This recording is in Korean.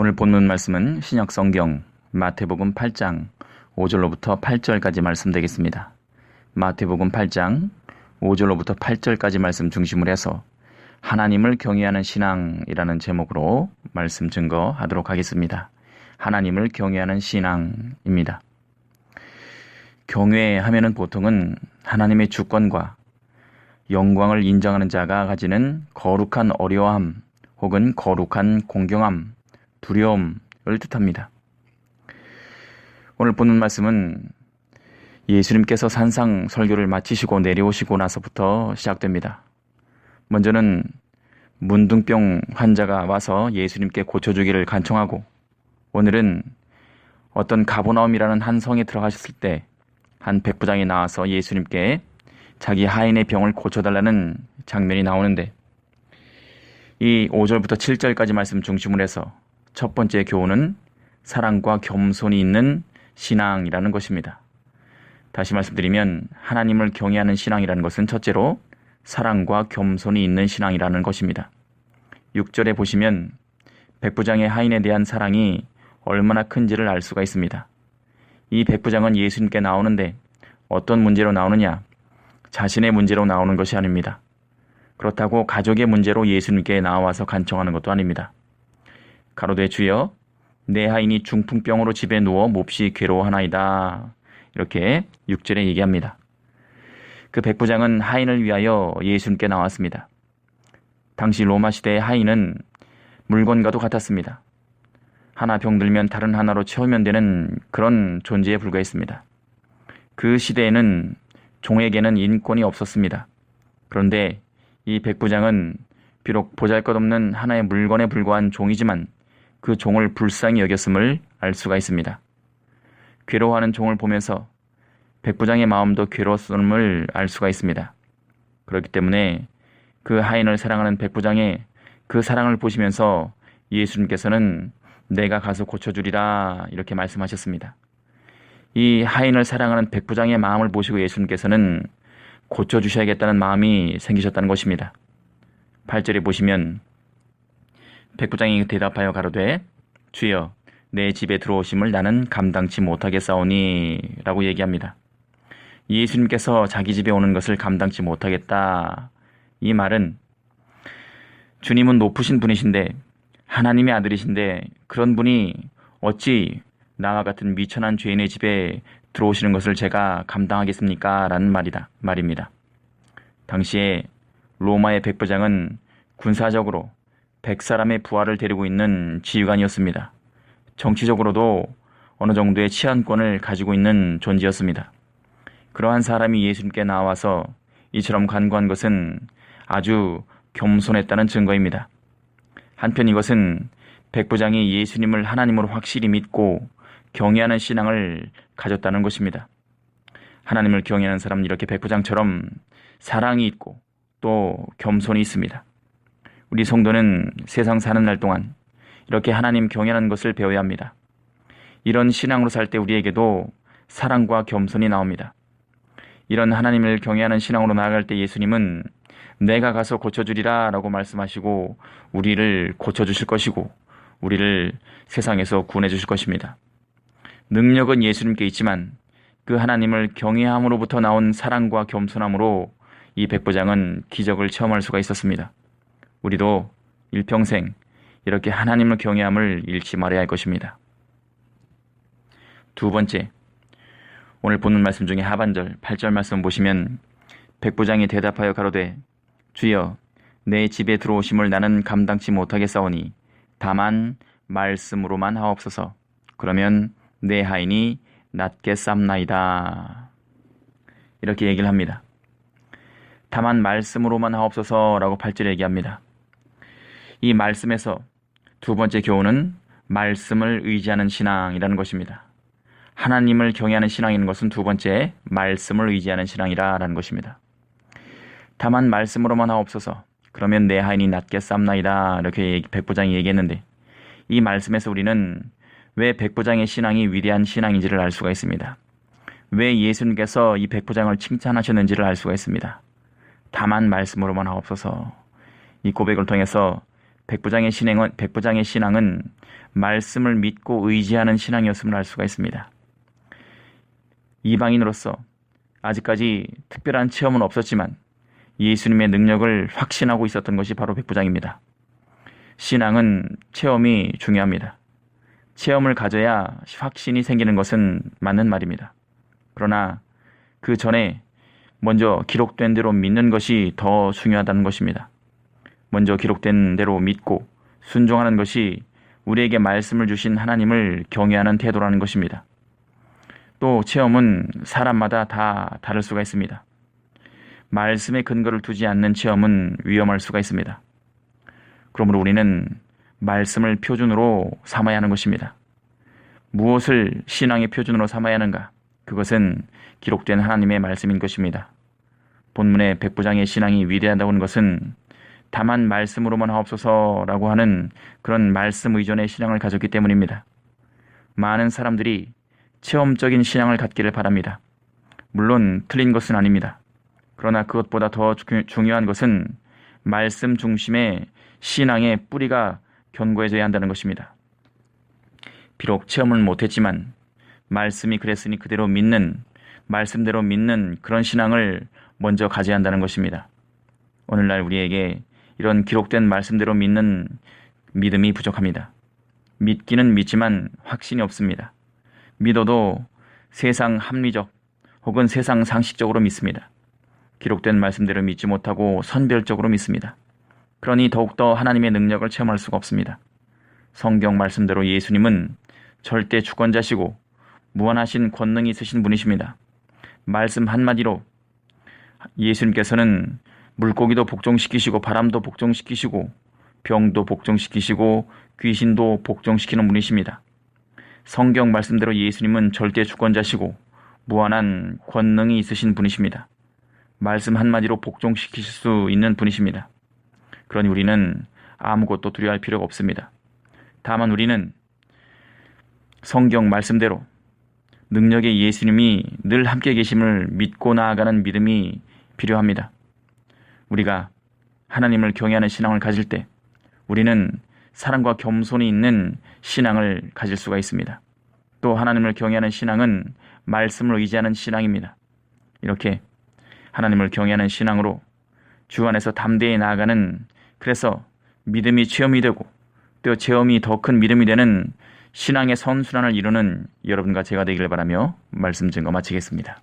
오늘 본문 말씀은 신약성경 마태복음 8장 5절로부터 8절까지 말씀 되겠습니다. 마태복음 8장 5절로부터 8절까지 말씀 중심으로 해서 하나님을 경외하는 신앙이라는 제목으로 말씀 증거하도록 하겠습니다. 하나님을 경외하는 신앙입니다. 경외하면은 보통은 하나님의 주권과 영광을 인정하는 자가 가지는 거룩한 어려함 혹은 거룩한 공경함, 두려움을 뜻합니다. 오늘 보는 말씀은 예수님께서 산상 설교를 마치시고 내려오시고 나서부터 시작됩니다. 먼저는 문둥병 환자가 와서 예수님께 고쳐주기를 간청하고, 오늘은 어떤 가버나움이라는 한 성에 들어가셨을 때 한 백부장이 나와서 예수님께 자기 하인의 병을 고쳐달라는 장면이 나오는데, 이 5절부터 7절까지 말씀 중심으로 해서 첫 번째 교훈은 사랑과 겸손이 있는 신앙이라는 것입니다. 다시 말씀드리면 하나님을 경외하는 신앙이라는 것은 첫째로 사랑과 겸손이 있는 신앙이라는 것입니다. 6절에 보시면 백부장의 하인에 대한 사랑이 얼마나 큰지를 알 수가 있습니다. 이 백부장은 예수님께 나오는데 어떤 문제로 나오느냐? 자신의 문제로 나오는 것이 아닙니다. 그렇다고 가족의 문제로 예수님께 나와서 간청하는 것도 아닙니다. 가로되 주여, 내 하인이 중풍병으로 집에 누워 몹시 괴로워하나이다. 이렇게 6절에 얘기합니다. 그 백부장은 하인을 위하여 예수님께 나왔습니다. 당시 로마 시대의 하인은 물건과도 같았습니다. 하나 병들면 다른 하나로 채우면 되는 그런 존재에 불과했습니다. 그 시대에는 종에게는 인권이 없었습니다. 그런데 이 백부장은 비록 보잘것없는 하나의 물건에 불과한 종이지만 그 종을 불쌍히 여겼음을 알 수가 있습니다. 괴로워하는 종을 보면서 백부장의 마음도 괴로웠음을 알 수가 있습니다. 그렇기 때문에 그 하인을 사랑하는 백부장의 그 사랑을 보시면서 예수님께서는 내가 가서 고쳐주리라 이렇게 말씀하셨습니다. 이 하인을 사랑하는 백부장의 마음을 보시고 예수님께서는 고쳐주셔야겠다는 마음이 생기셨다는 것입니다. 8절에 보시면 백부장이 대답하여 가로되 주여, 내 집에 들어오심을 나는 감당치 못하겠사오니 라고 얘기합니다. 예수님께서 자기 집에 오는 것을 감당치 못하겠다. 이 말은 주님은 높으신 분이신데 하나님의 아들이신데 그런 분이 어찌 나와 같은 미천한 죄인의 집에 들어오시는 것을 제가 감당하겠습니까? 라는 말입니다. 당시에 로마의 백부장은 군사적으로 100사람의 부하를 데리고 있는 지휘관이었습니다. 정치적으로도 어느 정도의 치안권을 가지고 있는 존재였습니다. 그러한 사람이 예수님께 나와서 이처럼 간구한 것은 아주 겸손했다는 증거입니다. 한편 이것은 백부장이 예수님을 하나님으로 확실히 믿고 경외하는 신앙을 가졌다는 것입니다. 하나님을 경외하는 사람은 이렇게 백부장처럼 사랑이 있고 또 겸손이 있습니다. 우리 성도는 세상 사는 날 동안 이렇게 하나님 경외하는 것을 배워야 합니다. 이런 신앙으로 살 때 우리에게도 사랑과 겸손이 나옵니다. 이런 하나님을 경외하는 신앙으로 나아갈 때 예수님은 내가 가서 고쳐주리라 라고 말씀하시고 우리를 고쳐주실 것이고 우리를 세상에서 구원해 주실 것입니다. 능력은 예수님께 있지만 그 하나님을 경외함으로부터 나온 사랑과 겸손함으로 이 백부장은 기적을 체험할 수가 있었습니다. 우리도 일평생 이렇게 하나님을 경외함을 잃지 말아야 할 것입니다. 두 번째, 오늘 보는 말씀 중에 하반절 8절 말씀 보시면 백부장이 대답하여 가로되 주여, 내 집에 들어오심을 나는 감당치 못하겠사오니 다만 말씀으로만 하옵소서. 그러면 내 하인이 낫겠삼나이다. 이렇게 얘기를 합니다. 다만 말씀으로만 하옵소서라고 8절에 얘기합니다. 이 말씀에서 두 번째 교훈은 말씀을 의지하는 신앙이라는 것입니다. 하나님을 경외하는 신앙인 것은 두 번째 말씀을 의지하는 신앙이라는 것입니다. 다만 말씀으로만 하옵소서. 그러면 내 하인이 낫겠삼나이다. 이렇게 백부장이 얘기했는데 이 말씀에서 우리는 왜 백부장의 신앙이 위대한 신앙인지를 알 수가 있습니다. 왜 예수님께서 이 백부장을 칭찬하셨는지를 알 수가 있습니다. 다만 말씀으로만 하옵소서. 이 고백을 통해서 백부장의 신앙은 말씀을 믿고 의지하는 신앙이었음을 알 수가 있습니다. 이방인으로서 아직까지 특별한 체험은 없었지만 예수님의 능력을 확신하고 있었던 것이 바로 백부장입니다. 신앙은 체험이 중요합니다. 체험을 가져야 확신이 생기는 것은 맞는 말입니다. 그러나 그 전에 먼저 기록된 대로 믿는 것이 더 중요하다는 것입니다. 먼저 기록된 대로 믿고 순종하는 것이 우리에게 말씀을 주신 하나님을 경외하는 태도라는 것입니다. 또 체험은 사람마다 다 다를 수가 있습니다. 말씀에 근거를 두지 않는 체험은 위험할 수가 있습니다. 그러므로 우리는 말씀을 표준으로 삼아야 하는 것입니다. 무엇을 신앙의 표준으로 삼아야 하는가? 그것은 기록된 하나님의 말씀인 것입니다. 본문의 백부장의 신앙이 위대하다는 것은 다만 말씀으로만 하옵소서라고 하는 그런 말씀 의존의 신앙을 가졌기 때문입니다. 많은 사람들이 체험적인 신앙을 갖기를 바랍니다. 물론 틀린 것은 아닙니다. 그러나 그것보다 더 중요한 것은 말씀 중심의 신앙의 뿌리가 견고해져야 한다는 것입니다. 비록 체험을 못했지만 말씀이 그랬으니 그대로 믿는, 말씀대로 믿는 그런 신앙을 먼저 가져야 한다는 것입니다. 오늘날 우리에게 이런 기록된 말씀대로 믿는 믿음이 부족합니다. 믿기는 믿지만 확신이 없습니다. 믿어도 세상 합리적 혹은 세상 상식적으로 믿습니다. 기록된 말씀대로 믿지 못하고 선별적으로 믿습니다. 그러니 더욱더 하나님의 능력을 체험할 수가 없습니다. 성경 말씀대로 예수님은 절대 주권자시고 무한하신 권능이 있으신 분이십니다. 말씀 한마디로 예수님께서는 물고기도 복종시키시고 바람도 복종시키시고 병도 복종시키시고 귀신도 복종시키는 분이십니다. 성경 말씀대로 예수님은 절대 주권자시고 무한한 권능이 있으신 분이십니다. 말씀 한마디로 복종시키실 수 있는 분이십니다. 그러니 우리는 아무것도 두려워할 필요가 없습니다. 다만 우리는 성경 말씀대로 능력의 예수님이 늘 함께 계심을 믿고 나아가는 믿음이 필요합니다. 우리가 하나님을 경외하는 신앙을 가질 때 우리는 사랑과 겸손이 있는 신앙을 가질 수가 있습니다. 또 하나님을 경외하는 신앙은 말씀을 의지하는 신앙입니다. 이렇게 하나님을 경외하는 신앙으로 주 안에서 담대히 나아가는, 그래서 믿음이 체험이 되고 또 체험이 더 큰 믿음이 되는 신앙의 선순환을 이루는 여러분과 제가 되기를 바라며 말씀 증거 마치겠습니다.